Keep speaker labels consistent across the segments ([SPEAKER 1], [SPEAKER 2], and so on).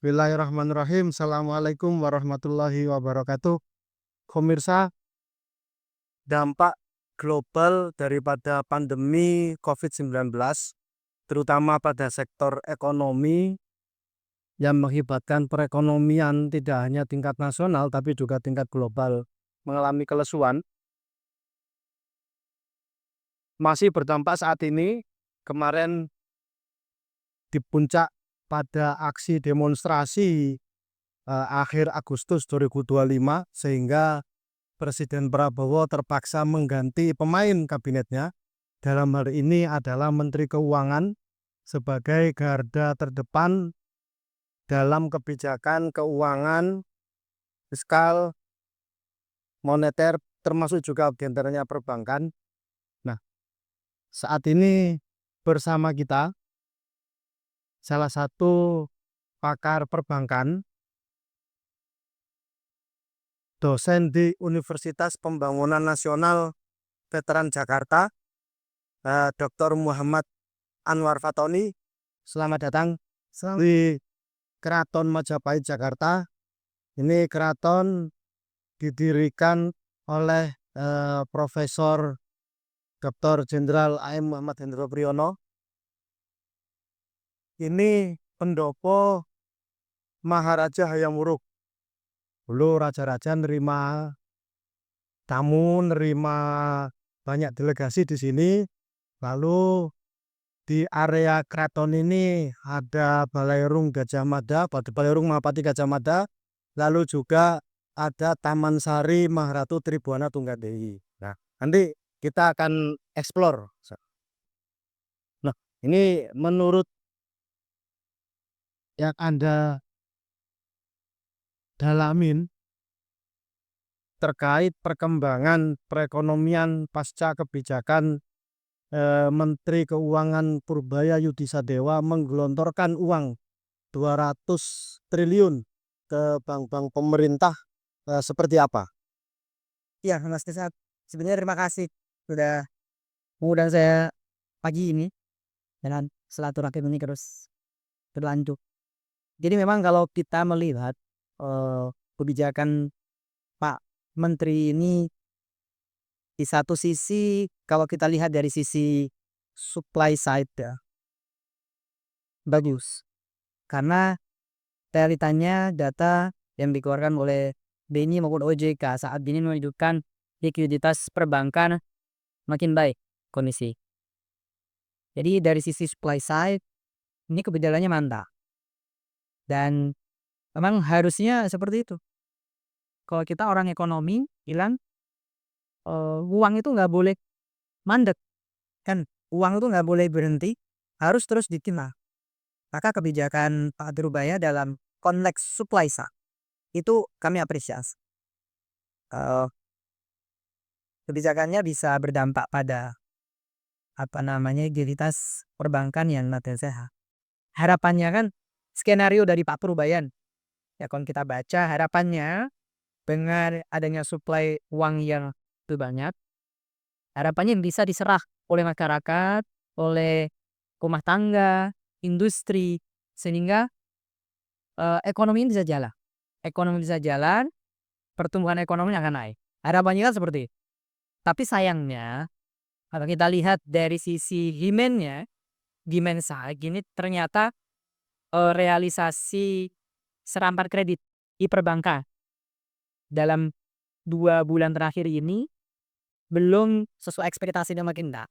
[SPEAKER 1] Bismillahirrahmanirrahim. Assalamualaikum warahmatullahi wabarakatuh. Pemirsa, dampak global daripada pandemi COVID-19, terutama pada sektor ekonomi yang mengakibatkan perekonomian tidak hanya tingkat nasional tapi juga tingkat global mengalami kelesuan, masih berdampak saat ini. Kemarin di puncak pada aksi demonstrasi akhir Agustus 2025, sehingga Presiden Prabowo terpaksa mengganti pemain kabinetnya. Dalam hal ini adalah Menteri Keuangan sebagai garda terdepan dalam kebijakan keuangan, fiskal, moneter, termasuk juga diantaranya perbankan. Nah, saat ini bersama kita salah satu pakar perbankan, dosen di Universitas Pembangunan Nasional Veteran Jakarta, Dr. Muhammad Anwar Fatoni. Selamat datang di Keraton Majapahit, Jakarta. Ini keraton didirikan oleh Profesor Dr. Jenderal A.M. Muhammad Hendro Priyono. Ini pendopo Maharaja Hayam Wuruk. Dulu raja-raja nerima tamu, nerima banyak delegasi di sini. Lalu di area keraton ini ada Balairung Gajah Mada, Balairung Mahapati Gajah Mada, lalu juga ada Taman Sari Maharatu Tribuana Tunggadehi. Nah, nanti kita akan explore. Nah, ini menurut yang Anda dalamin terkait perkembangan perekonomian pasca kebijakan Menteri Keuangan Purbaya Yudhisadewa menggelontorkan uang 200 triliun ke bank-bank pemerintah, seperti apa?
[SPEAKER 2] Ya, Mas Desat. Sebenarnya terima kasih sudah mengundang saya pagi ini dan silaturahim ini terus berlanjut. Jadi memang kalau kita melihat kebijakan Pak Menteri ini di satu sisi kalau kita lihat dari sisi supply side ya, bagus. Karena realitanya data yang dikeluarkan oleh BNI maupun OJK saat ini menunjukkan likuiditas perbankan makin baik kondisi. Jadi dari sisi supply side ini kebijakannya mantap. Dan memang harusnya seperti itu. Kalau kita orang ekonomi bilang uang itu nggak boleh mandek, kan? Uang itu nggak boleh berhenti, harus terus diterima. Maka kebijakan Pak Drubaya dalam konteks supply side itu kami apresiasi. Kebijakannya bisa berdampak pada likuiditas perbankan yang makin sehat. Harapannya kan skenario dari Pak Purbayan. Ya kalau kita baca harapannya dengan adanya suplai uang yang lebih banyak, harapannya bisa diserah oleh masyarakat, oleh rumah tangga, industri, sehingga ekonomi ini bisa jalan. Ekonomi bisa jalan, pertumbuhan ekonomi akan naik. Harapannya kan seperti itu. Tapi sayangnya, kalau kita lihat dari sisi demand side gini ternyata realisasi serampan kredit di perbankan dalam 2 bulan terakhir ini belum sesuai ekspektasinya makin enggak.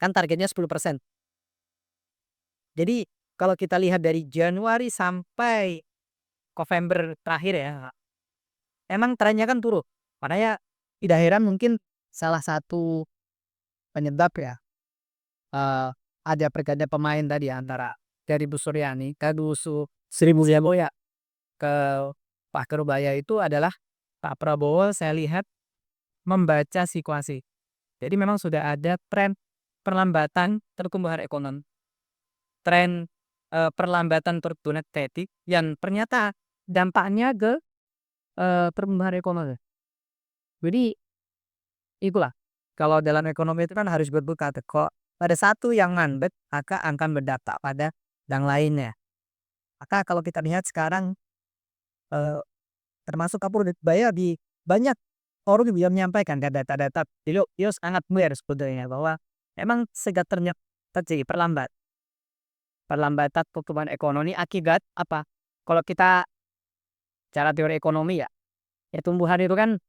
[SPEAKER 2] Kan targetnya 10%. Jadi kalau kita lihat dari Januari sampai November terakhir ya, emang trennya kan turun. Makanya tidak heran mungkin salah satu penyebab ya ada pergantian pemain tadi antara dari Bu Suryani ke Sri Mulyani ke Pak Kerbaya itu adalah Pak Prabowo saya lihat membaca situasi. Jadi memang sudah ada tren perlambatan pertumbuhan ekonomi. Tren perlambatan pertumbuhan kredit yang ternyata dampaknya ke pertumbuhan ekonomi. Jadi itulah kalau dalam ekonomi itu kan harus berbuka teko. Pada satu yang mandek maka akan berdampak pada yang lainnya. Maka kalau kita lihat sekarang, eee, termasuk Kapolda di banyak orang juga menyampaikan data-data beliau sangat aware sebetulnya bahwa memang segala terjadi perlambatan pertumbuhan ekonomi akibat apa, kalau kita cara teori ekonomi ya, tumbuhan itu kan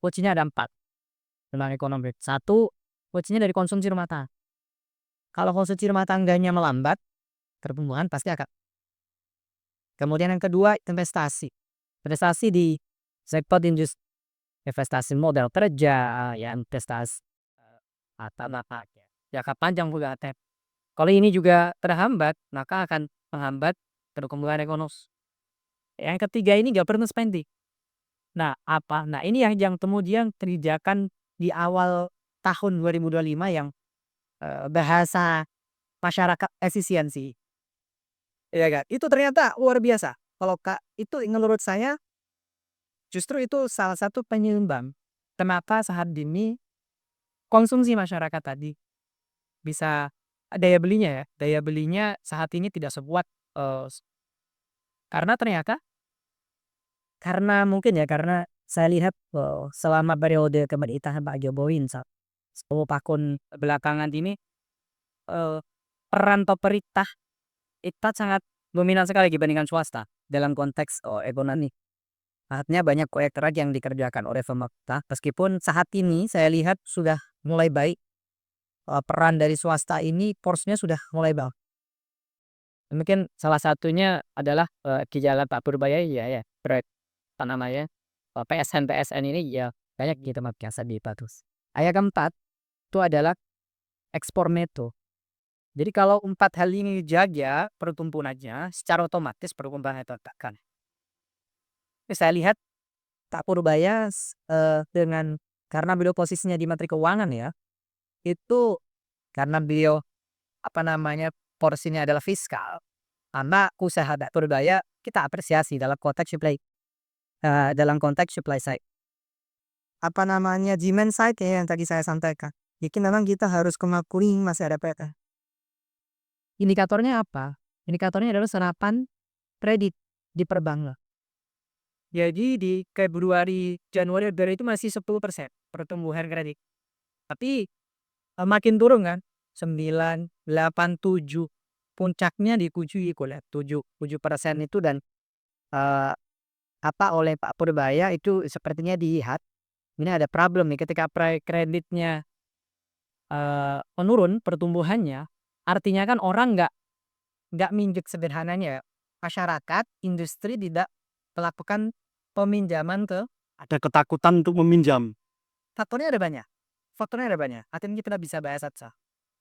[SPEAKER 2] kuncinya ada 4 tentang ekonomi. Satu, kuncinya dari konsumsi rumah tangga. Kalau konsumsi rumah tangganya melambat, pertumbuhan pasti akan. Kemudian yang kedua, investasi. Investasi di sektor industri, investasi modal kerja, ya investasi, atau jangka panjang juga. Kalau ini juga terhambat, maka akan menghambat pertumbuhan ekonomi. Yang ketiga ini government spending. Nah, ini yang kemudian kebijakan di awal tahun 2025 yang, bahasa masyarakat efisiensi, ya kan? Itu ternyata luar biasa. Kalau itu menurut saya justru itu salah satu penyumbang kenapa saat ini konsumsi masyarakat tadi bisa daya belinya saat ini tidak sekuat, eee, karena ternyata karena saya lihat, selama periode pemerintahan Pak Jokowi 10 tahun belakangan ini, eee, peran pemerintah itu sangat dominan sekali dibandingkan swasta dalam konteks, ekonomi. Artinya banyak proyek proyek yang dikerjakan oleh pemerintah meskipun saat ini saya lihat sudah mulai baik, peran dari swasta ini porsinya sudah mulai mungkin salah satunya adalah, di jalan Pak Purbaya ya proyek apa namanya, PSN ini ya banyak di tempat biasa di Batus. Yang keempat, itu adalah ekspor neto. Jadi kalau 4 hal ini dijaga pertumbuhannya, secara otomatis pertumbuhan itu akan. Saya lihat Pak Purbaya dengan karena beliau posisinya di Menteri Keuangan ya, itu karena beliau apa namanya, porsinya adalah fiskal, karena usaha Pak Purbaya kita apresiasi dalam konteks supply side. Apa namanya, demand side ya yang tadi saya sampaikan. Jadi memang kita harus mengakui masih ada PR. Indikatornya apa? Indikatornya adalah serapan kredit di perbankan. Jadi di Februari, Januari, Februari itu masih 10% pertumbuhan kredit. Tapi, makin turun kan, 9, 8, 7. Puncaknya di 7 7% itu dan, eee, oleh Pak Purbaya itu sepertinya dilihat, ini ada problem nih ketika kreditnya, menurun pertumbuhannya, artinya kan orang nggak minjek sederhananya ya, masyarakat, industri tidak melakukan peminjaman ke.
[SPEAKER 1] Ada ketakutan untuk meminjam.
[SPEAKER 2] Faktornya ada banyak artinya kita bisa bahas saja.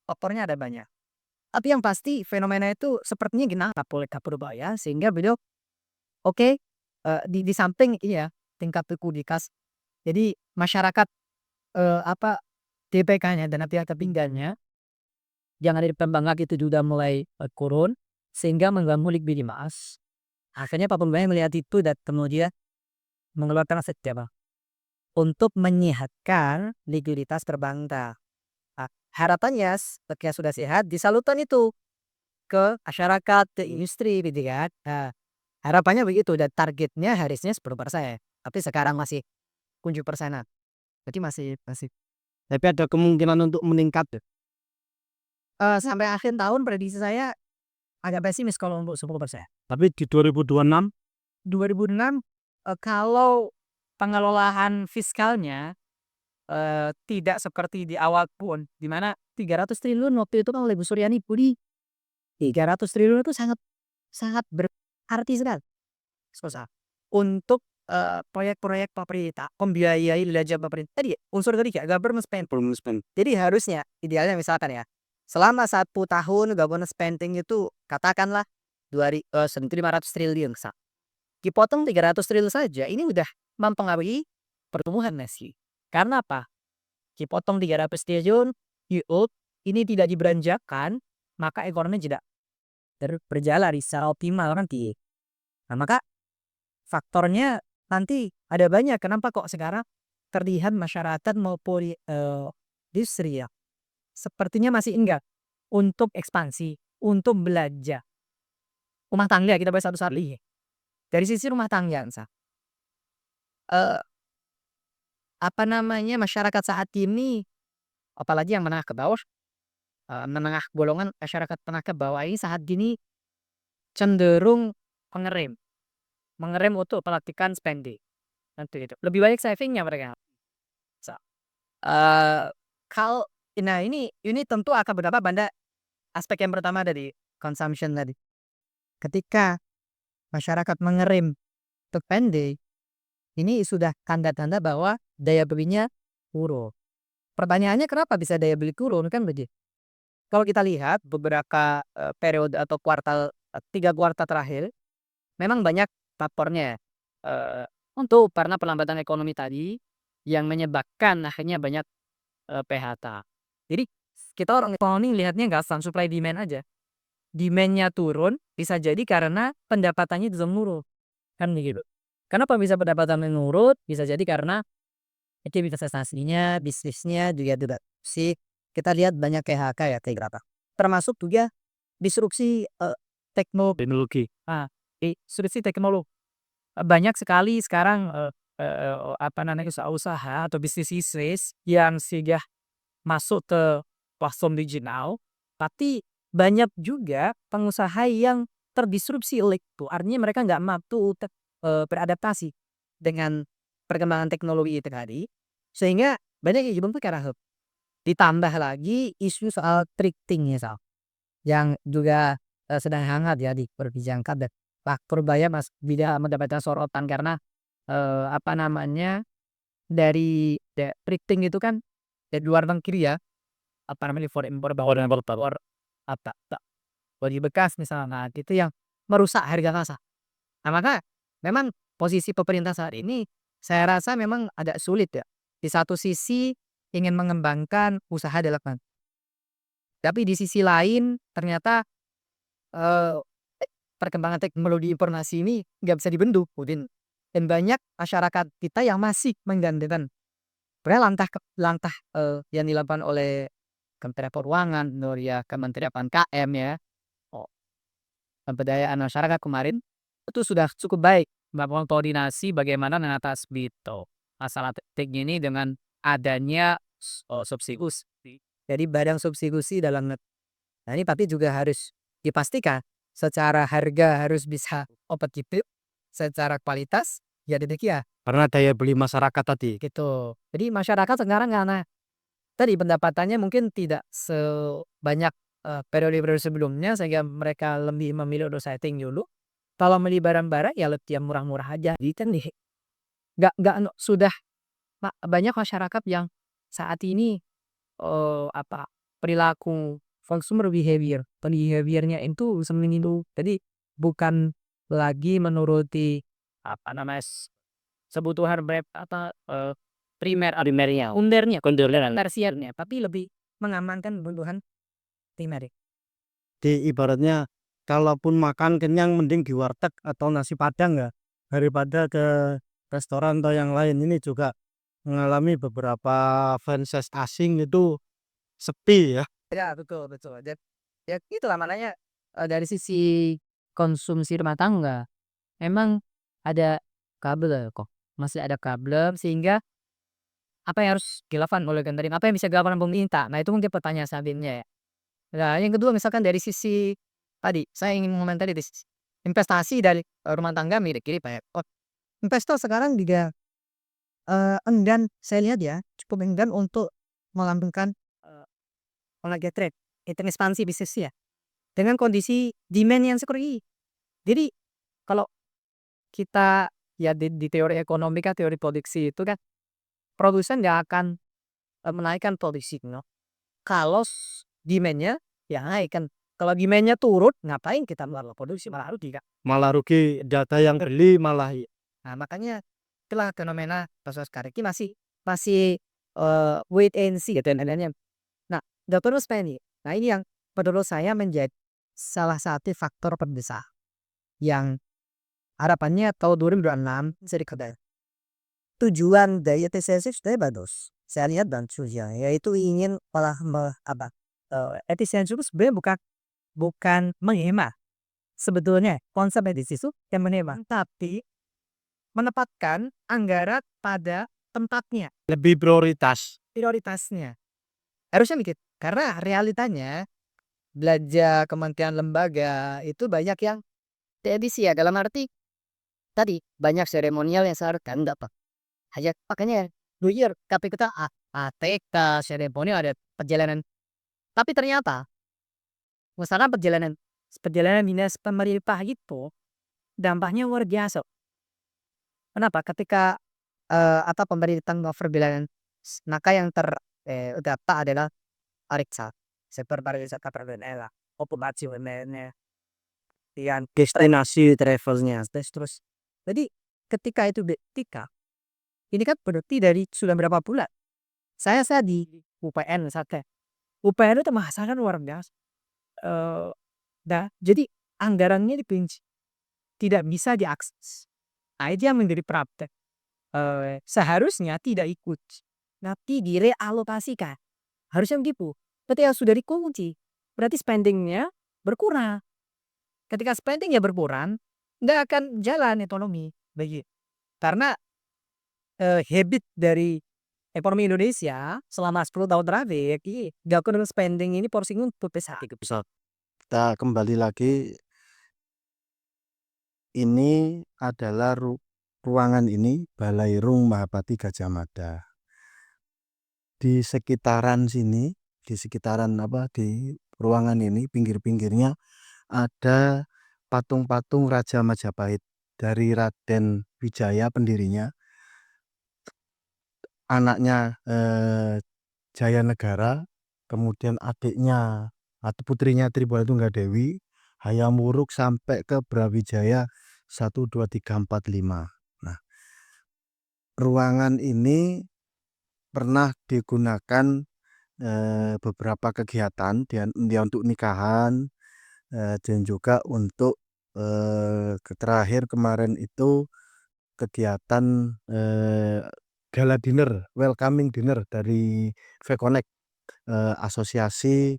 [SPEAKER 2] Faktornya ada banyak. Tapi yang pasti fenomena itu sepertinya genangan oleh Purbaya sehingga beliau oke, di samping iya tingkat likuiditas. Jadi masyarakat, DPK-nya dana pihak ketiganya yang ada di perbankan itu juga mulai, turun sehingga mengganggu likuiditas. Akhirnya Pak Purbaya melihat itu dan kemudian mengeluarkan aset untuk menyehatkan likuiditas perbankan. Harapannya ketika sudah sehat disalurkan itu ke masyarakat, ke industri gitu kan. Harapannya begitu dan targetnya harusnya 10%, tapi sekarang masih 7%-an. Jadi masih
[SPEAKER 1] Tapi ada kemungkinan untuk meningkat ya?
[SPEAKER 2] sampai akhir tahun prediksi saya agak pesimis kalau untuk 10%.
[SPEAKER 1] Tapi di 2026
[SPEAKER 2] 2006, kalau pengelolaan fiskalnya, tidak seperti di awal pun, di mana 300 triliun waktu itu kan oleh Bu Suryani Budi, 300 triliun itu sangat sangat berarti sekali. Susah. Untuk, proyek-proyek pemerintah, membiayai belanja pemerintah. Tadi unsur ketiga government spending.
[SPEAKER 1] belum spend.
[SPEAKER 2] Jadi harusnya idealnya misalkan ya, selama 1 tahun government spending itu katakanlah 1.500 triliun dipotong 300 triliun saja ini udah mempengaruhi pertumbuhan nasi. Karena apa? Dipotong 300 triliun, yield ini tidak dibelanjakan, maka ekonomi tidak berjalan secara optimal nanti. Nah, maka faktornya nanti ada banyak. Kenapa kok sekarang terlihat masyarakat maupun, industri ya, sepertinya masih enggak untuk ekspansi, untuk belanja. rumah tangga kita bahas satu-satu nih. Dari sisi rumah tangga misal, eee, apa namanya, masyarakat saat ini, apalagi yang menengah ke bawah, menengah golongan masyarakat menengah ke bawah ini saat ini cenderung mengerem, untuk melakukan spending, nanti itu. Lebih banyak saving-nya mereka. Sa eee, kal nah ini tentu akan berdampak pada aspek yang pertama tadi, consumption tadi. Ketika masyarakat mengerem untuk spending, ini sudah tanda-tanda bahwa daya belinya turun. Pertanyaannya kenapa bisa daya beli turun kan begitu. Kalau kita lihat beberapa, periode atau kuartal, 3 kuartal terakhir, memang banyak faktornya, untuk karena perlambatan ekonomi tadi yang menyebabkan akhirnya banyak, PHK. Jadi kita orang ekonomi lihatnya nggak asal supply demand aja. Demand-nya turun bisa jadi karena pendapatannya juga menurun, kan begitu. Kenapa bisa pendapatan menurun? Bisa jadi karena aktivitas investasinya, bisnisnya juga tidak sih. Kita lihat banyak PHK ya kayak berapa. Termasuk juga disrupsi,
[SPEAKER 1] Teknologi.
[SPEAKER 2] disrupsi teknologi. Banyak sekali sekarang, apa namanya, usaha-usaha atau bisnis yang sudah masuk ke platform digital, tapi banyak juga pengusaha yang terdisrupsi oleh itu. Artinya mereka nggak mampu beradaptasi dengan perkembangan teknologi itu tadi, sehingga banyak yang dibentuk karena hub. Ditambah lagi isu soal thrifting misal, yang juga, sedang hangat ya diperbincangkan dan faktor biaya tidak mendapatkan sorotan karena, apa namanya, dari thrifting itu kan dari luar negeri ya, apa namanya, impor impor impor apa, baju bekas misalnya, nah itu yang merusak harga kasar. Nah maka memang posisi pemerintah saat ini saya rasa memang agak sulit ya. Di satu sisi ingin mengembangkan usaha dalam tapi di sisi lain ternyata, eee, perkembangan teknologi informasi ini nggak bisa dibendung, dan banyak masyarakat kita yang masih menggantungkan sebenarnya langkah, yang dilakukan oleh Kementerian Keuangan, ya Kementerian KM ya, oh, pemberdayaan masyarakat kemarin, itu sudah cukup baik melakukan koordinasi bagaimana mengatasi masalah teknik ini dengan adanya substitusi. Jadi badan substitusi dalam nah ini tapi juga harus dipastikan secara harga harus bisa kompetitif, secara kualitas ya demikian
[SPEAKER 1] Karena daya beli masyarakat tadi.
[SPEAKER 2] gitu. Jadi masyarakat sekarang karena tadi pendapatannya mungkin tidak sebanyak, periode-periode sebelumnya sehingga mereka lebih memilih untuk saving dulu. Kalau beli barang-barang ya yang murah-murah aja. Jadi kan nggak sudah banyak masyarakat yang saat ini, apa, perilaku consumer behavior-nya itu seperti itu. Jadi bukan lagi menuruti apa namanya, kebutuhan primernya, tersiernya, tapi lebih mengamankan kebutuhan primer.
[SPEAKER 1] Di ibaratnya kalaupun makan kenyang mending di warteg atau nasi padang ya, daripada ke restoran atau yang lain. Ini juga mengalami beberapa franchise asing itu sepi ya.
[SPEAKER 2] Ya betul betul. Dan ya itulah maknanya, dari sisi konsumsi rumah tangga memang ada kabel kok, masih ada problem sehingga apa yang harus dilakukan oleh pemerintah, apa yang bisa dilakukan pemerintah? Nah itu mungkin pertanyaan selanjutnya ya. Nah yang kedua misalkan dari sisi tadi, saya ingin mengomentari di sisi investasi dari, rumah tangga milik kiri Pak, investor sekarang juga, enggan saya lihat ya, cukup enggan untuk melambungkan, olahraga trade, itu ekspansi bisnisnya dengan kondisi demand yang seperti ini. Jadi kalau kita ya di teori ekonomi kan, teori produksi itu kan produsen nggak akan, menaikkan produksinya kalau demand-nya ya naik kan. Kalau demand-nya turun ngapain kita melakukan produksi, malah rugi Kak.
[SPEAKER 1] Malah rugi, data yang beli malah
[SPEAKER 2] Nah makanya itulah fenomena kasus Kariki masih masih, wait and see gitu adanya. Nah, terus nih. Nah ini yang menurut saya menjadi salah satu faktor terbesar yang harapannya tahun 2026 bisa diketahui. Tujuan dari efisiensi sebenarnya bagus. Saya lihat bagus ya, yaitu ingin malah efisiensi itu sebenarnya bukan menghemat, sebetulnya konsepnya di situ yang menghemat, tapi menempatkan anggaran pada tempatnya,
[SPEAKER 1] Lebih
[SPEAKER 2] prioritasnya. Harusnya begitu. Karena realitanya belanja kementerian lembaga itu banyak yang TBC ya, dalam arti tadi banyak seremonial yang seharusnya enggak Pak. Hanya makanya New Year tapi kita ATK, seremonial, ada perjalanan. Tapi ternyata misalkan perjalanan perjalanan dinas pemerintah itu dampaknya luar biasa. Kenapa? Ketika pemerintah cover bilangan maka yang terdata adalah Ariksa, sektor pariwisata perdagangan, operasi UMN-nya, yang
[SPEAKER 1] destinasi travelnya.
[SPEAKER 2] terus. Jadi ketika itu ketika ini kan berarti dari sudah berapa bulan saya di UPN misalnya. UPN itu masakan luar biasa. Jadi anggarannya dipinci tidak bisa diakses. Nah, itu yang menjadi praktek. Seharusnya tidak ikut, tapi direalokasikan. Harusnya begitu. Ketika sudah dikunci, berarti spendingnya berkurang. Ketika spendingnya berkurang, nggak akan jalan ekonomi. Begitu. Karena habit dari ekonomi Indonesia selama 10 tahun terakhir, government spending ini porsi untuk besar.
[SPEAKER 1] Kita kembali lagi, ini adalah ruangan ini Balairung Mahapati Gajah Mada. Di sekitaran sini, di sekitaran di ruangan ini pinggir-pinggirnya ada patung-patung Raja Majapahit dari Raden Wijaya pendirinya, anaknya Jayanegara, kemudian adiknya atau putrinya Tribhuwan Tunggadewi, Hayam Wuruk sampai ke Brawijaya 1, 2, 3, 4, 5. Nah, ruangan ini pernah digunakan beberapa kegiatan dia untuk nikahan, dan juga untuk terakhir kemarin itu kegiatan gala dinner, welcoming dinner dari VConnect, asosiasi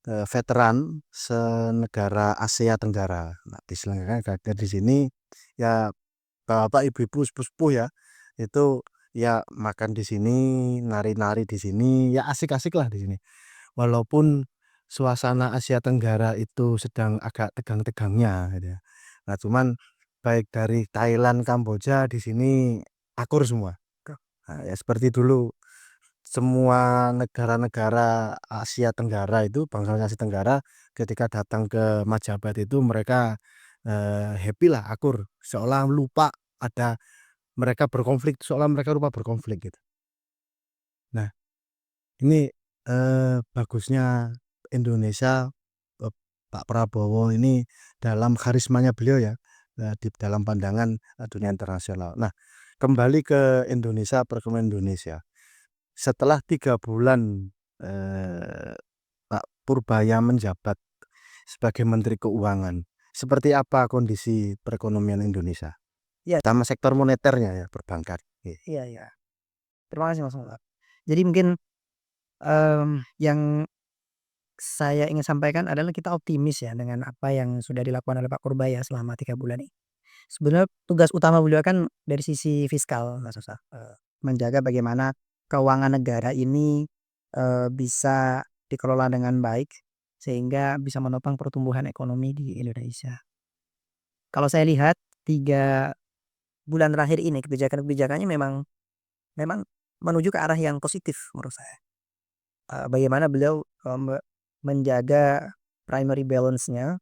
[SPEAKER 1] veteran senegara Asia Tenggara. Nah, diselenggarakan di sini ya, bapak ibu-ibu sepuh-sepuh ya, itu ya makan di sini, nari-nari di sini, ya asik-asik lah di sini. Walaupun suasana Asia Tenggara itu sedang agak tegang-tegangnya gitu ya. Nah, cuman baik dari Thailand, Kamboja di sini akur semua. Nah, ya seperti dulu semua negara-negara Asia Tenggara itu, bangsa Asia Tenggara ketika datang ke Majapahit itu mereka happy lah, akur, seolah lupa ada mereka berkonflik, seolah mereka lupa berkonflik gitu. Nah, ini bagusnya Indonesia, Pak Prabowo ini dalam karismanya beliau ya, di dalam pandangan dunia internasional. Nah, kembali ke Indonesia, perekonomian Indonesia. Setelah 3 bulan Pak Purbaya menjabat sebagai Menteri Keuangan, seperti apa kondisi perekonomian Indonesia?
[SPEAKER 2] Ya,
[SPEAKER 1] Terutama sektor moneternya ya, perbankan.
[SPEAKER 2] iya, iya. Terima kasih Mas Muhammad. Jadi mungkin yang saya ingin sampaikan adalah kita optimis ya dengan apa yang sudah dilakukan oleh Pak Purbaya selama 3 bulan ini. Sebenarnya tugas utama beliau kan dari sisi fiskal, Mas Musa, menjaga bagaimana keuangan negara ini bisa dikelola dengan baik sehingga bisa menopang pertumbuhan ekonomi di Indonesia. Kalau saya lihat 3 bulan terakhir ini kebijakan-kebijakannya memang memang menuju ke arah yang positif menurut saya. Bagaimana beliau menjaga primary balance-nya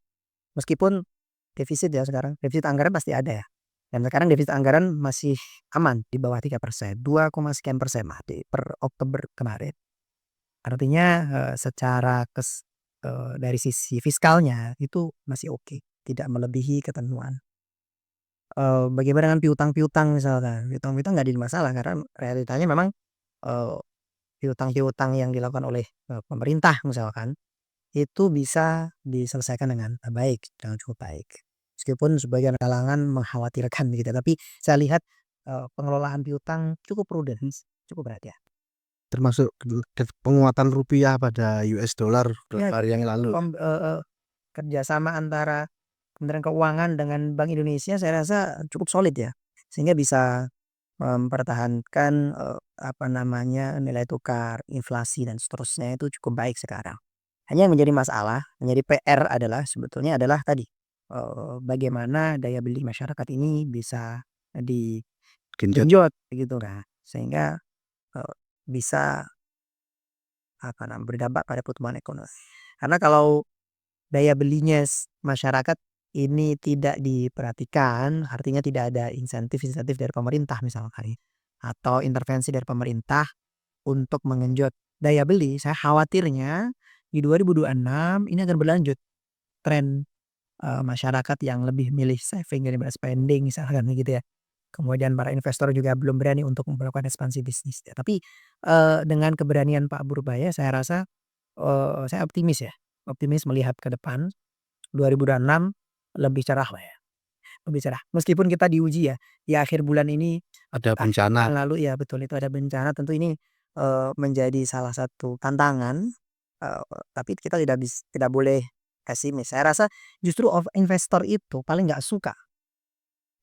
[SPEAKER 2] meskipun defisit ya sekarang, defisit anggaran pasti ada ya. Dan sekarang defisit anggaran masih aman di bawah 3%, 2, sekian persen lah per Oktober kemarin. Artinya secara dari sisi fiskalnya itu masih oke, tidak melebihi ketentuan. Bagaimana dengan piutang-piutang misalkan, piutang-piutang nggak jadi masalah karena realitanya memang piutang-piutang yang dilakukan oleh pemerintah misalkan itu bisa diselesaikan dengan baik, dengan cukup baik. Meskipun sebagian kalangan mengkhawatirkan gitu, tapi saya lihat pengelolaan piutang cukup prudence, cukup berhati-hati.
[SPEAKER 1] Termasuk penguatan rupiah pada US dollar
[SPEAKER 2] Ya,
[SPEAKER 1] hari yang lalu.
[SPEAKER 2] kerjasama antara Kementerian Keuangan dengan Bank Indonesia saya rasa cukup solid ya, sehingga bisa mempertahankan, apa namanya, nilai tukar, inflasi dan seterusnya itu cukup baik sekarang. Hanya yang menjadi masalah, menjadi PR adalah sebetulnya adalah tadi, bagaimana daya beli masyarakat ini bisa
[SPEAKER 1] Genjot.
[SPEAKER 2] digenjot gitu kan, sehingga, bisa apa berdampak pada pertumbuhan ekonomi. Karena kalau daya belinya masyarakat ini tidak diperhatikan, artinya tidak ada insentif-insentif dari pemerintah misalkan ya, atau intervensi dari pemerintah untuk mengenjot daya beli, saya khawatirnya di 2026 ini akan berlanjut tren, masyarakat yang lebih milih saving daripada spending misalkan gitu ya. Kemudian para investor juga belum berani untuk melakukan ekspansi bisnis ya. Tapi, dengan keberanian Pak Purbaya saya rasa, saya optimis ya, optimis melihat ke depan 2026 lebih cerah lah ya, lebih cerah. Meskipun kita diuji ya, di akhir bulan ini,
[SPEAKER 1] Ada bencana.
[SPEAKER 2] tahun lalu ya betul itu ada bencana tentu ini, menjadi salah satu tantangan, tapi kita tidak boleh pesimis. Saya rasa justru investor itu paling nggak suka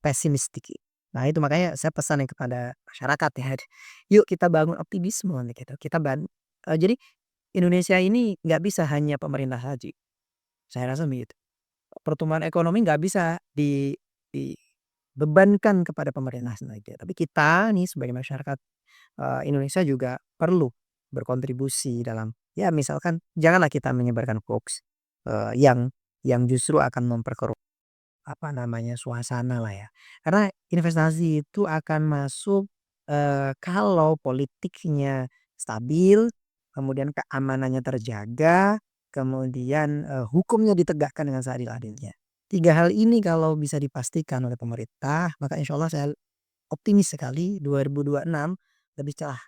[SPEAKER 2] pesimistik. Nah itu makanya saya pesan nih kepada masyarakat ya, yuk kita bangun optimisme nih gitu, jadi Indonesia ini nggak bisa hanya pemerintah saja, saya rasa begitu. Pertumbuhan ekonomi nggak bisa dibebankan kepada pemerintah saja, tapi kita nih sebagai masyarakat, Indonesia juga perlu berkontribusi dalam ya misalkan janganlah kita menyebarkan hoax, yang justru akan memperkeruh apa namanya, suasana lah ya. Karena investasi itu akan masuk, kalau politiknya stabil, kemudian keamanannya terjaga, kemudian, hukumnya ditegakkan dengan seadil-adilnya. 3 hal ini kalau bisa dipastikan oleh pemerintah, maka insya Allah saya optimis sekali 2026 lebih cerah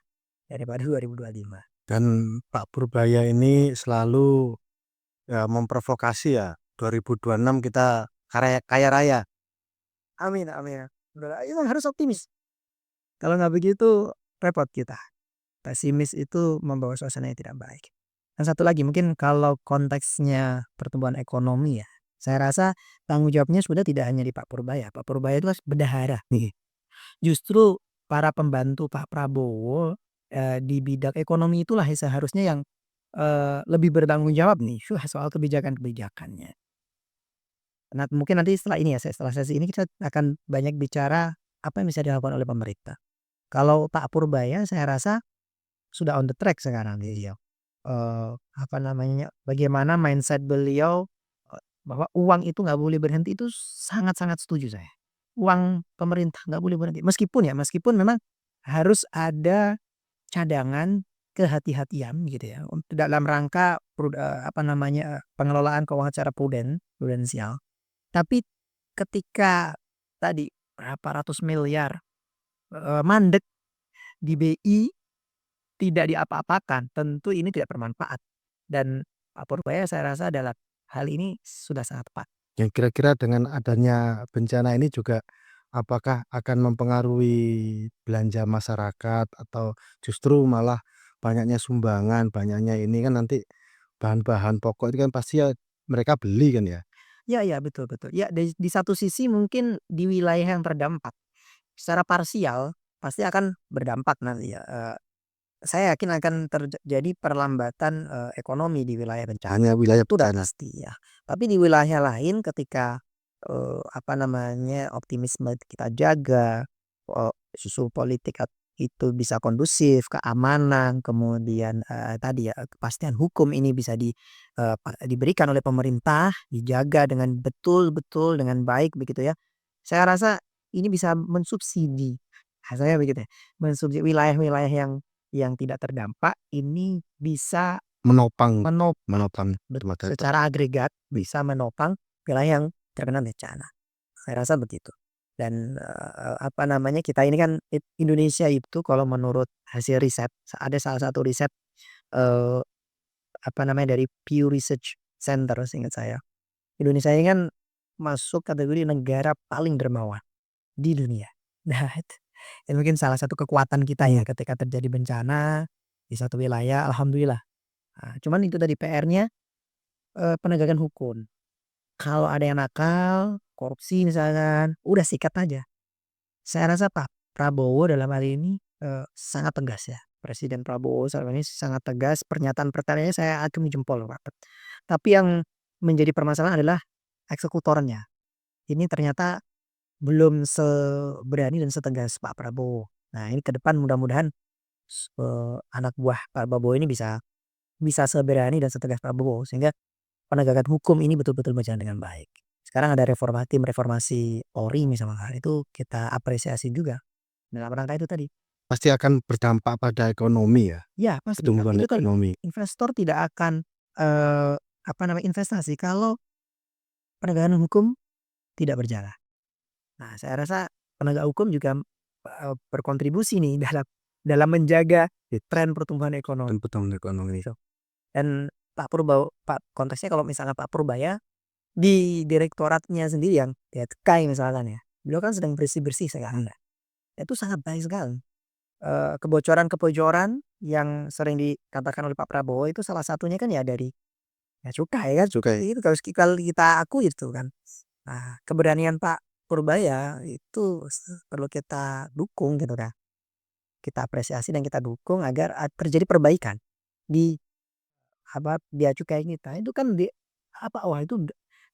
[SPEAKER 2] daripada 2025.
[SPEAKER 1] Dan Pak Purbaya ini selalu, ya memprovokasi ya, 2026 kita kaya raya.
[SPEAKER 2] Amin amin. Udah itu harus optimis, kalau nggak begitu repot kita. Pesimis itu membawa suasana yang tidak baik. Dan satu lagi mungkin kalau konteksnya pertumbuhan ekonomi ya, saya rasa tanggung jawabnya sudah tidak hanya di Pak Purbaya. Pak Purbaya itu bendahara nih. Justru para pembantu Pak Prabowo, di bidang ekonomi itulah yang seharusnya yang, lebih bertanggung jawab nih soal kebijakan-kebijakannya. Nah mungkin nanti setelah ini ya, setelah sesi ini kita akan banyak bicara apa yang bisa dilakukan oleh pemerintah. Kalau Pak Purbaya saya rasa sudah on the track sekarang beliau. Apa namanya, bagaimana mindset beliau, bahwa uang itu nggak boleh berhenti itu sangat-sangat setuju saya. Uang pemerintah nggak boleh berhenti. Meskipun memang harus ada cadangan kehati-hatian gitu ya, untuk dalam rangka apa namanya, pengelolaan keuangan secara prudensial. Tapi ketika tadi berapa ratus miliar, mandek di BI tidak diapa-apakan, tentu ini tidak bermanfaat. Dan Pak Purbaya saya rasa dalam hal ini sudah sangat tepat.
[SPEAKER 1] Yang kira-kira dengan adanya bencana ini juga apakah akan mempengaruhi belanja masyarakat atau justru malah banyaknya sumbangan, banyaknya ini kan nanti bahan-bahan pokok itu kan pasti ya mereka beli kan ya?
[SPEAKER 2] Ya ya, betul betul. Ya di satu sisi mungkin di wilayah yang terdampak, secara parsial pasti akan berdampak nanti ya, saya yakin akan terjadi perlambatan, ekonomi di wilayah bencana,
[SPEAKER 1] Hanya wilayah
[SPEAKER 2] itu udah
[SPEAKER 1] bencana.
[SPEAKER 2] pasti ya. Tapi di wilayah lain ketika, apa namanya, optimisme kita jaga, susu politik itu bisa kondusif, keamanan, kemudian, tadi ya, kepastian hukum ini bisa diberikan oleh pemerintah, dijaga dengan betul-betul dengan baik begitu ya. Saya rasa ini bisa mensubsidi, saya begitu ya, mensubsidi wilayah-wilayah yang tidak terdampak ini bisa
[SPEAKER 1] Menopang menopang tenaga.
[SPEAKER 2] secara agregat bisa menopang wilayah yang terkena bencana. Saya rasa begitu. Dan, apa namanya, kita ini kan Indonesia itu kalau menurut hasil riset, ada salah satu riset, eee, apa namanya, dari Pew Research Center seingat saya. Indonesia ini kan masuk kategori negara paling dermawan di dunia. Nah itu mungkin salah satu kekuatan kita ya ketika terjadi bencana di satu wilayah alhamdulillah. Cuman itu tadi PR-nya, penegakan hukum. Kalau ada yang nakal, korupsi misalkan, udah sikat aja. Saya rasa Pak Prabowo dalam hal ini, sangat tegas ya. Presiden Prabowo saat ini sangat tegas, pernyataan-pernyataannya saya acungi jempol Pak. Tapi yang menjadi permasalahan adalah eksekutornya. Ini ternyata belum seberani dan setegas Pak Prabowo. Nah ini ke depan mudah-mudahan anak buah Pak Prabowo ini bisa bisa seberani dan setegas Prabowo sehingga penegakan hukum ini betul-betul berjalan dengan baik. Sekarang ada reformasi Polri misalnya, itu kita apresiasi juga dalam rangka itu tadi.
[SPEAKER 1] Pasti akan berdampak pada ekonomi ya,
[SPEAKER 2] Ya pasti,
[SPEAKER 1] pertumbuhan
[SPEAKER 2] itu kan
[SPEAKER 1] ekonomi.
[SPEAKER 2] investor tidak akan, apa namanya, investasi kalau penegakan hukum tidak berjalan. Nah saya rasa penegak hukum juga, berkontribusi nih dalam dalam menjaga tren pertumbuhan ekonomi.
[SPEAKER 1] Dan pertumbuhan ekonomi.
[SPEAKER 2] Gitu. Dan Pak konteksnya kalau misalnya Pak Purbaya di direktoratnya sendiri yang Bea Cukai misalkan ya, beliau kan sedang bersih-bersih sekarang ya. Itu sangat baik sekali. Kebocoran-kebocoran yang sering dikatakan oleh Pak Prabowo itu salah satunya kan ya dari Bea Cukai kan.
[SPEAKER 1] Cukai.
[SPEAKER 2] Itu kalau kita akui itu kan. Nah, keberanian Pak Purbaya itu perlu kita dukung gitu kan. Kita apresiasi dan kita dukung agar terjadi perbaikan di apa, bea cukai kita. Itu kan wah itu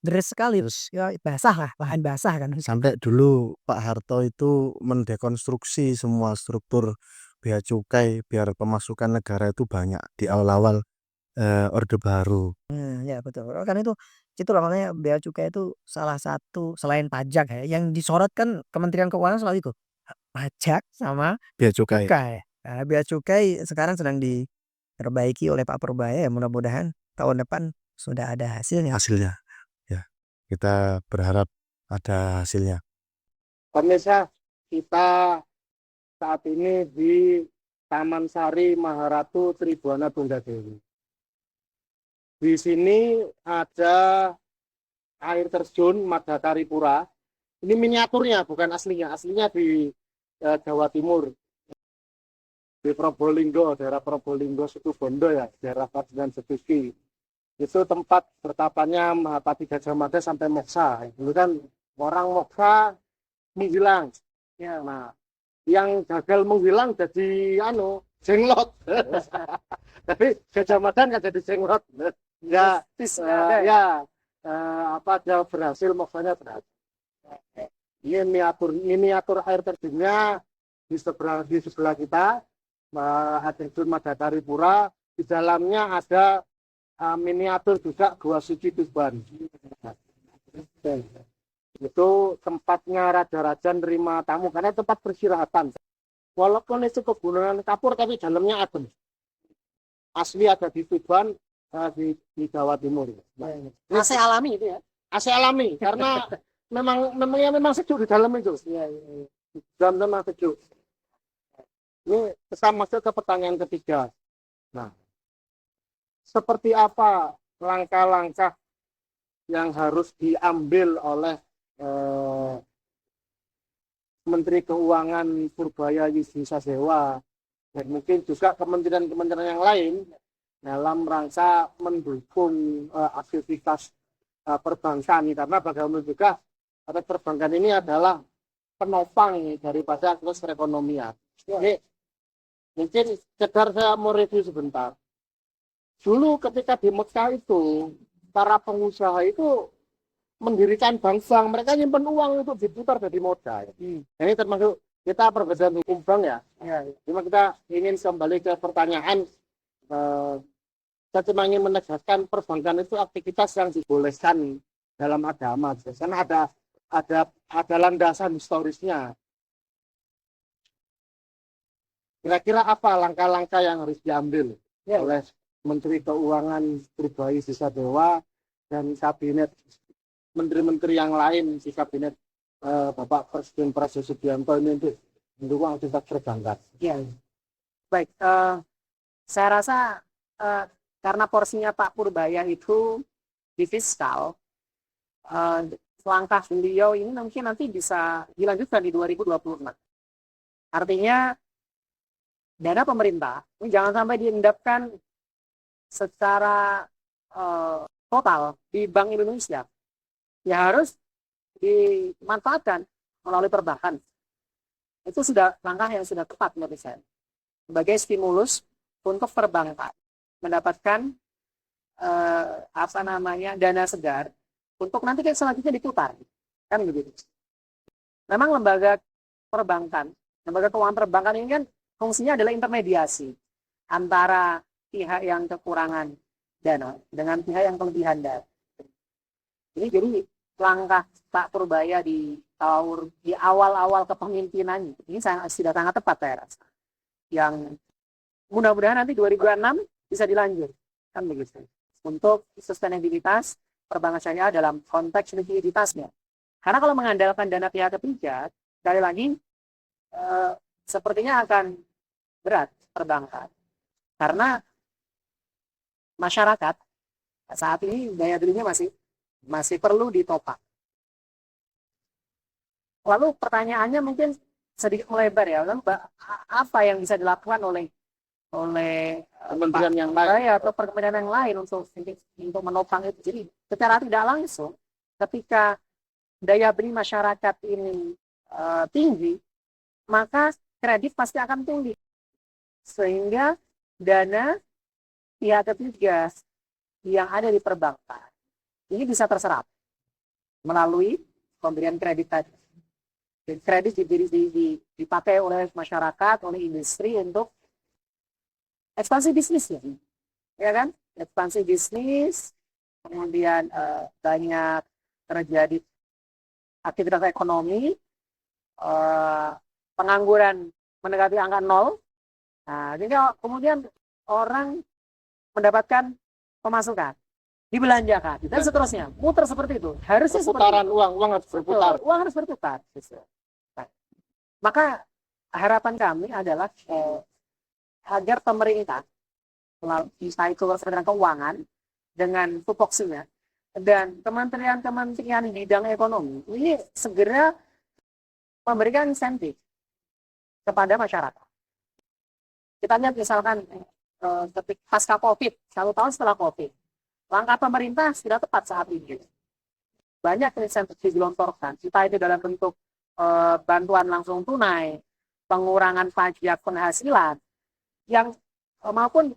[SPEAKER 2] deras sekali,
[SPEAKER 1] Terus
[SPEAKER 2] ya basah lah, lahan basah kan.
[SPEAKER 1] sampai dulu Pak Harto itu mendekonstruksi semua struktur bea cukai biar pemasukan negara itu banyak di awal-awal, Orde Baru.
[SPEAKER 2] Ya betul. Kan itulah makanya bea cukai itu salah satu selain pajak ya, yang disorot kan Kementerian Keuangan selalu itu, pajak sama
[SPEAKER 1] Bea cukai
[SPEAKER 2] cukai. Nah, bea cukai sekarang sedang diperbaiki oleh Pak Purbaya ya mudah-mudahan tahun depan sudah ada hasilnya.
[SPEAKER 1] hasilnya. Ya, kita berharap ada hasilnya.
[SPEAKER 3] Pemirsa, kita saat ini di Taman Sari Maharatu Tribuana Tunggal Dewi. Di sini ada air terjun Madakaripura. Ini miniaturnya, bukan aslinya. Aslinya di Jawa Timur, di Probolinggo, daerah Probolinggo, Situbondo ya, daerah Pademangan Setuki. Itu tempat bertapanya Mahapati Gajah Mada sampai Moksa. Dulu kan orang Moksa menghilang. Ya, nah, yang gagal menghilang jadi jenglot. Tapi Gajah Mada nggak jadi jenglot. Ya, ya, dia berhasil, moksanya berhasil. Ini miniatur air terjunnya di sebelah kita, air terjun Madakaripura. Di dalamnya ada miniatur juga Gua Suci Tuban. Itu tempatnya raja-raja nerima tamu karena tempat peristirahatan. Walaupun itu pegunungan kapur tapi dalamnya adem. Asli ada di Tuban, di Jawa Timur. AC alami itu ya? AC alami karena memang sejuk di dalam itu. Dalam memang sejuk. Ini kita masuk ke pertanyaan ketiga. Nah, seperti apa langkah-langkah yang harus diambil oleh Menteri Keuangan Purbaya Yusdi Sadewa dan mungkin juga kementerian-kementerian yang lain dalam rangka mendukung aktivitas perbankan, karena bagaimana juga perbankan ini adalah penopang daripada aktivitas perekonomian. Ini mungkin sekedar saya mau review sebentar. Dulu ketika di Mekah itu para pengusaha itu mendirikan bank-bank, mereka nyimpen uang untuk diputar jadi modal. Ini termasuk kita perbedaan hukum bank ya. Cuma kita ingin kembali ke pertanyaan, saya cuma ingin menegaskan perbankan itu aktivitas yang dibolehkan dalam agama, karena ada landasan historisnya. Kira-kira apa langkah-langkah yang harus diambil oleh Menteri Keuangan Purbaya Yusdi Sadewa dan kabinet menteri-menteri yang lain di kabinet Bapak Presiden Prabowo Subianto ini untuk mendukung aktivitas perbankan?
[SPEAKER 2] Ya, baik. Saya rasa karena porsinya Pak Purbaya itu di fiskal, langkah beliau ini mungkin nanti bisa dilanjutkan di 2026. Artinya dana pemerintah ini jangan sampai diendapkan secara total di Bank Indonesia.
[SPEAKER 3] ya harus dimanfaatkan melalui perbankan. Itu sudah langkah yang sudah tepat menurut saya. Sebagai stimulus untuk perbankan mendapatkan dana segar untuk nanti selanjutnya diputar. Kan begitu. Memang lembaga perbankan, lembaga keuangan perbankan ini kan fungsinya adalah intermediasi antara pihak yang kekurangan dana dengan pihak yang kelebihan dana. Jadi langkah Pak Purbaya di awal-awal kepemimpinan ini sudah sangat tepat saya rasa. Yang mudah-mudahan nanti 2006 bisa dilanjut, kan begitu. Untuk sustainabilitas perbankan syariah dalam konteks likuiditasnya. Karena kalau mengandalkan dana pihak ketiga, sekali lagi sepertinya akan berat perbankan. Karena masyarakat saat ini daya belinya masih perlu ditopang. Lalu pertanyaannya mungkin sedikit melebar ya. Lalu apa yang bisa dilakukan oleh kementerian yang lain atau kementerian yang lain untuk menopang itu? Jadi secara tidak langsung ketika daya beli masyarakat ini tinggi, maka kredit pasti akan tinggi. Sehingga dana pihak ketiga yang ada di perbankan ini bisa terserap melalui pemberian kredit tadi. Kredit dipakai oleh masyarakat, oleh industri untuk ekspansi bisnisnya, ya kan? Ekspansi bisnis, kemudian banyak terjadi aktivitas ekonomi, pengangguran mendekati angka 0. Nah, jadi kemudian orang mendapatkan pemasukan, dibelanjakan, dan seterusnya. Muter seperti itu. Harusnya
[SPEAKER 1] perputaran uang harus berputar.
[SPEAKER 3] Uang harus berputar. Nah, maka harapan kami adalah agar pemerintah melalui Kementerian Keuangan dengan tupoksinya dan kementerian-kementerian di bidang ekonomi ini segera memberikan insentif kepada masyarakat. Kita lihat misalkan pasca COVID, 1 tahun setelah COVID, langkah pemerintah sudah tepat saat ini. Banyak insentif digelontorkan, entah itu dalam bentuk bantuan langsung tunai, pengurangan pajak penghasilan, yang maupun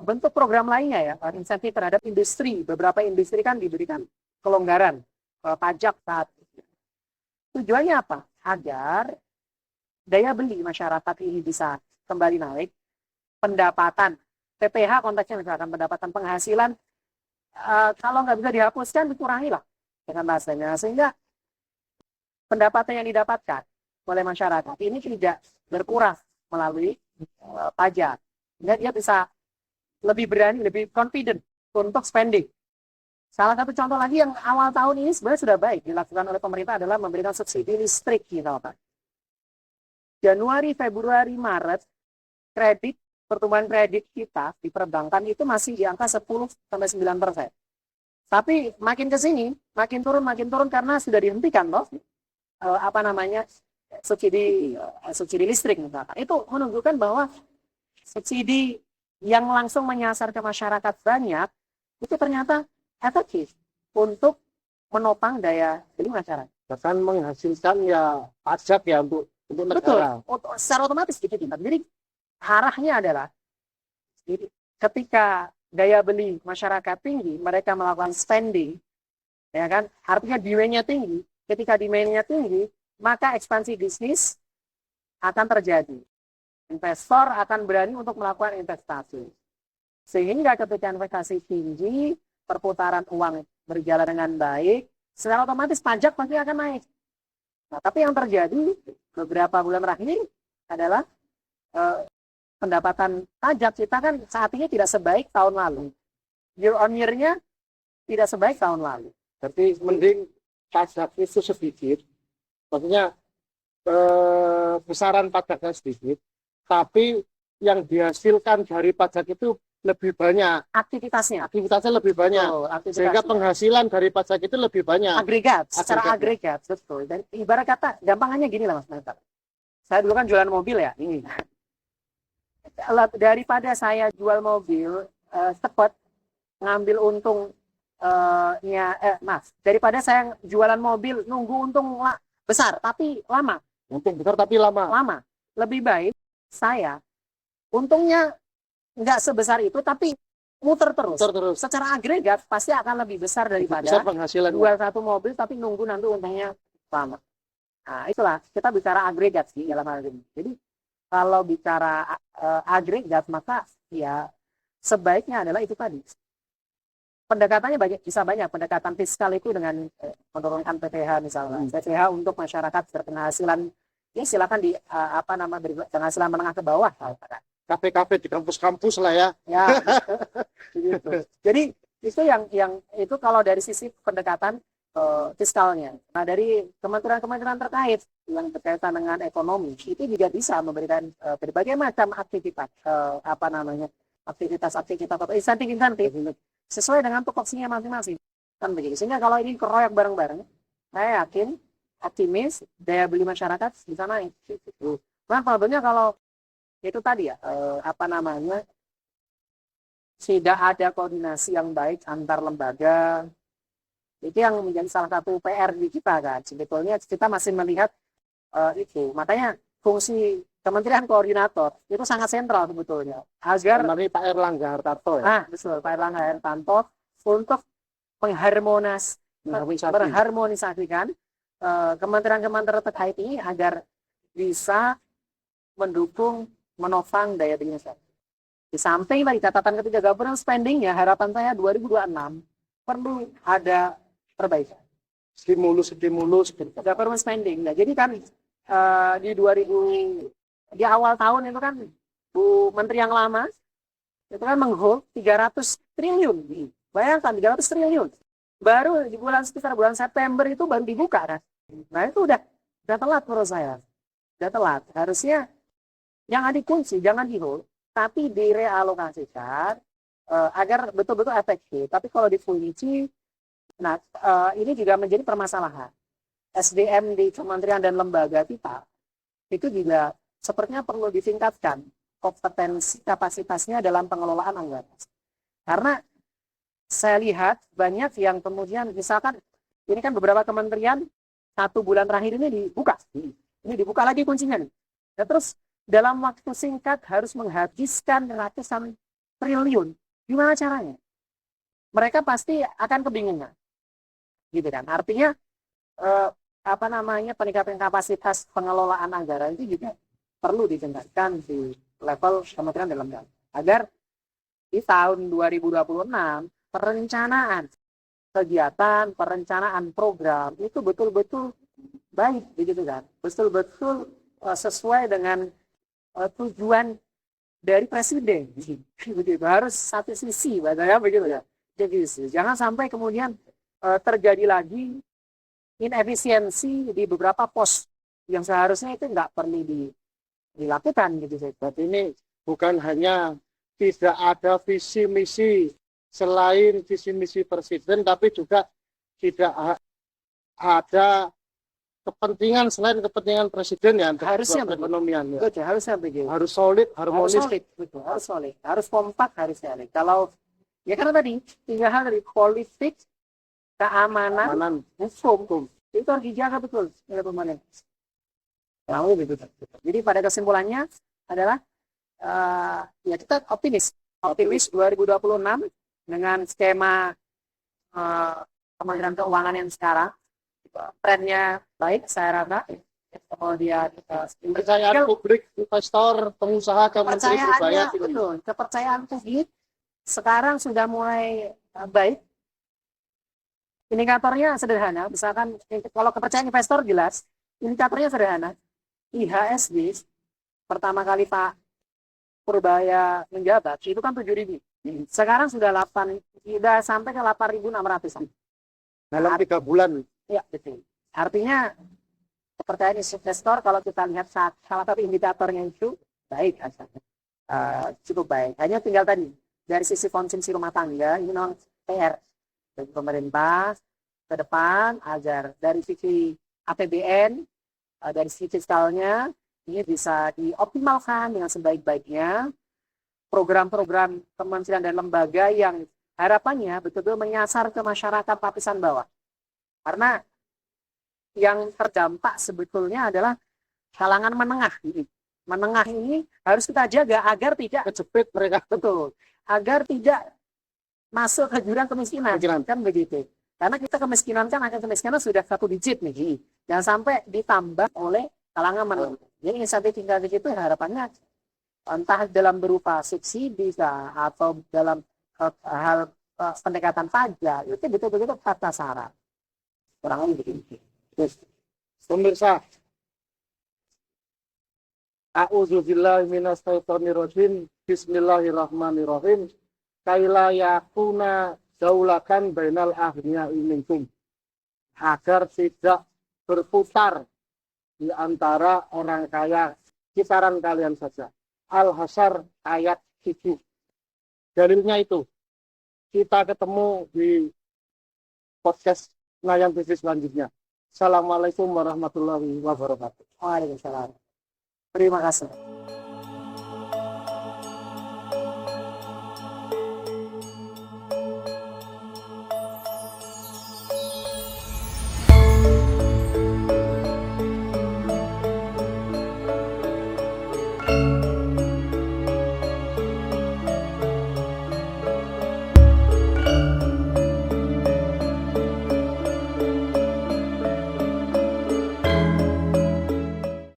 [SPEAKER 3] bentuk program lainnya ya, insentif terhadap industri. Beberapa industri kan diberikan kelonggaran pajak saat itu. Tujuannya apa? Agar daya beli masyarakat ini bisa kembali naik, pendapatan PPH konteksnya misalkan pendapatan penghasilan kalau nggak bisa dihapuskan dikurangi lah dengan bahasanya, sehingga pendapatan yang didapatkan oleh masyarakat ini tidak berkurang melalui pajak, sehingga dia bisa lebih berani, lebih confident untuk spending. Salah satu contoh lagi yang awal tahun ini sebenarnya sudah baik dilakukan oleh pemerintah adalah memberikan subsidi listrik gitu, Pak. Januari, Februari, Maret pertumbuhan kredit kita di perbankan itu masih di angka 10-9%. Tapi makin ke sini, makin turun karena sudah dihentikan loh subsidi listrik misalkan. Itu menunjukkan bahwa subsidi yang langsung menyasar ke masyarakat banyak itu ternyata efektif untuk menopang daya beli masyarakat.
[SPEAKER 1] Bahkan menghasilkan ya pajak ya untuk negara.
[SPEAKER 3] Betul, secara otomatis gitu. Jadi arahnya adalah ketika daya beli masyarakat tinggi, mereka melakukan spending, ya kan? Artinya demand-nya tinggi. Ketika demand-nya tinggi, maka ekspansi bisnis akan terjadi. Investor akan berani untuk melakukan investasi. Sehingga ketika investasi tinggi, perputaran uang berjalan dengan baik, secara otomatis pajak pasti akan naik. Nah, tapi yang terjadi beberapa bulan terakhir adalah pendapatan pajak kita kan saat ini tidak sebaik tahun lalu. Year on year-nya tidak sebaik tahun lalu.
[SPEAKER 1] Berarti mending pajak itu sedikit, maksudnya besaran pajaknya sedikit, tapi yang dihasilkan dari pajak itu lebih banyak. Aktivitasnya lebih banyak. Sehingga penghasilan dari pajak itu lebih banyak.
[SPEAKER 3] Secara agregat, betul. Dan ibarat kata, gampangannya gini lah Mas Mentor. Saya dulu kan jualan mobil ya, ini. Daripada saya jual mobil, cepat ngambil untung
[SPEAKER 4] daripada saya jualan mobil nunggu untung besar tapi lama.
[SPEAKER 3] Untung besar tapi lama.
[SPEAKER 4] Lebih baik saya untungnya nggak sebesar itu tapi muter terus. Secara agregat pasti akan lebih besar daripada
[SPEAKER 3] Besar penghasilan.
[SPEAKER 4] jual satu mobil tapi nunggu nanti untungnya lama. Nah, itulah kita bicara agregat sih dalam hal ini. Jadi kalau bicara agregat maka ya sebaiknya adalah itu tadi. Pendekatannya bisa banyak. Pendekatan fiskal itu dengan menurunkan PPh misalnya. PPh untuk masyarakat berpenghasilan ya silakan di penghasilan menengah ke bawah.
[SPEAKER 3] Kafe-kafe di kampus-kampus lah ya.
[SPEAKER 4] Ya, gitu. Jadi itu yang itu kalau dari sisi pendekatan fiskalnya. Nah dari kementerian-kementerian terkait yang berkaitan dengan ekonomi itu juga bisa memberikan berbagai macam aktivitas aktivitas atau insentif sesuai dengan tupoksinya masing-masing kan begitu. Sehingga kalau ini keroyak bareng-bareng, saya yakin optimis daya beli masyarakat bisa naik. Nah problemnya kalau itu tadi ya tidak ada koordinasi yang baik antar lembaga, itu yang menjadi salah satu PR di kita kan. Sebetulnya kita masih melihat itu makanya fungsi Kementerian Koordinator itu sangat sentral sebetulnya agar
[SPEAKER 3] Pak Erlangga Hartarto ya.
[SPEAKER 4] Betul, Pak Erlangga Hartarto untuk mengharmonisasikan kementerian-kementerian terkait ini agar bisa mendukung menopang daya beli masyarakat. Di samping tadi catatan ketiga governance spending ya harapan saya 2026 perlu ada perbaikan.
[SPEAKER 3] Stimulus
[SPEAKER 4] Government spending. Nah, jadi kan di awal tahun itu kan Bu Menteri yang lama itu kan menghold 300 triliun. Bayangkan 300 triliun. Baru di sekitar bulan September itu baru dibuka kan. Nah, itu udah telat menurut saya. Udah telat. Harusnya jangan dikunci, jangan di-hold, tapi direalokasikan agar betul-betul efektif. Tapi kalau dikunci, ini juga menjadi permasalahan. SDM di kementerian dan lembaga kita itu juga sepertinya perlu ditingkatkan kompetensi kapasitasnya dalam pengelolaan anggaran. Karena saya lihat banyak yang kemudian misalkan ini kan beberapa kementerian 1 bulan terakhir ini dibuka. Ini dibuka lagi kuncinya nih. Nah, terus dalam waktu singkat harus menghabiskan ratusan triliun. Gimana caranya? Mereka pasti akan kebingungan. Gitu kan. Artinya peningkatan kapasitas pengelolaan anggaran itu juga perlu ditingkatkan di level kementerian dan lembaga. Agar di tahun 2026 perencanaan kegiatan, perencanaan program itu betul-betul baik begitu kan. Betul-betul sesuai dengan tujuan dari presiden begitu harus satu sisi bahasanya begitu ya. Jadi jangan sampai kemudian terjadi lagi inefisiensi di beberapa pos yang seharusnya itu nggak perlu dilakukan gitu.
[SPEAKER 3] Berarti ini bukan hanya tidak ada visi misi selain visi misi presiden, tapi juga tidak ada kepentingan selain kepentingan presiden ya,
[SPEAKER 4] harusnya
[SPEAKER 3] perekonomian ya.
[SPEAKER 4] Betul, harusnya begitu.
[SPEAKER 3] Harus solid, harmonis.
[SPEAKER 4] Harus solid, harus kompak, harus solid. Kalau ya karena tadi 3 hal dari politik, keamanan, hukum itu harus dijaga betul oleh pemerintah. Gitu. Jadi pada kesimpulannya adalah ya kita optimis 2026 dengan skema Kementerian Keuangan yang sekarang trennya baik saya rasa. Kemudian
[SPEAKER 3] kepercayaan publik, investor, pengusaha ke Menteri Purbaya
[SPEAKER 4] kepercayaan publik sekarang sudah mulai baik. Indikatornya sederhana, misalkan kalau kepercayaan investor jelas, indikatornya sederhana. IHSG pertama kali Pak Purbaya menjabat itu kan 7.000. Sekarang sudah sampai ke 8.600-an.
[SPEAKER 3] Dalam 3 bulan.
[SPEAKER 4] Ya, betul. Artinya kepercayaan investor kalau kita lihat salah satu indikatornya itu baik cukup baik. Hanya tinggal tadi dari sisi konsumsi rumah tangga ini memang PR dari pemerintah ke depan agar dari sisi APBN dari sisi fiskalnya ini bisa dioptimalkan dengan sebaik-baiknya. Program-program kementerian dan lembaga yang harapannya betul-betul menyasar ke masyarakat lapisan bawah. Karena yang terdampak sebetulnya adalah kalangan menengah. Menengah ini harus kita jaga agar tidak
[SPEAKER 3] Kejepit mereka.
[SPEAKER 4] betul, agar tidak masuk ke jurang kemiskinan, kan begitu. Karena kita kemiskinan kan angka kemiskinan sudah 1 digit nih, jangan sampai ditambah oleh kalangan menengah. Jadi sampai tinggal di situ harapannya entah dalam berupa subsidi atau dalam hal pendekatan pajak itu betul-betul tepat sasaran. Kurang lebih begitu.
[SPEAKER 3] Terus, pemirsa, a'udzubillahi minasyaitonirrajim. Bismillahirrahmanirrahim. Kaila yakuna daulakan bainal aghniya'i minkum. Agar tidak berputar di antara orang kaya kisaran kalian saja. Al-Hasyr ayat 7. Dalilnya itu kita ketemu di podcast Ngayam TV selanjutnya. Assalamualaikum warahmatullahi wabarakatuh.
[SPEAKER 4] Waalaikumsalam. Terima kasih.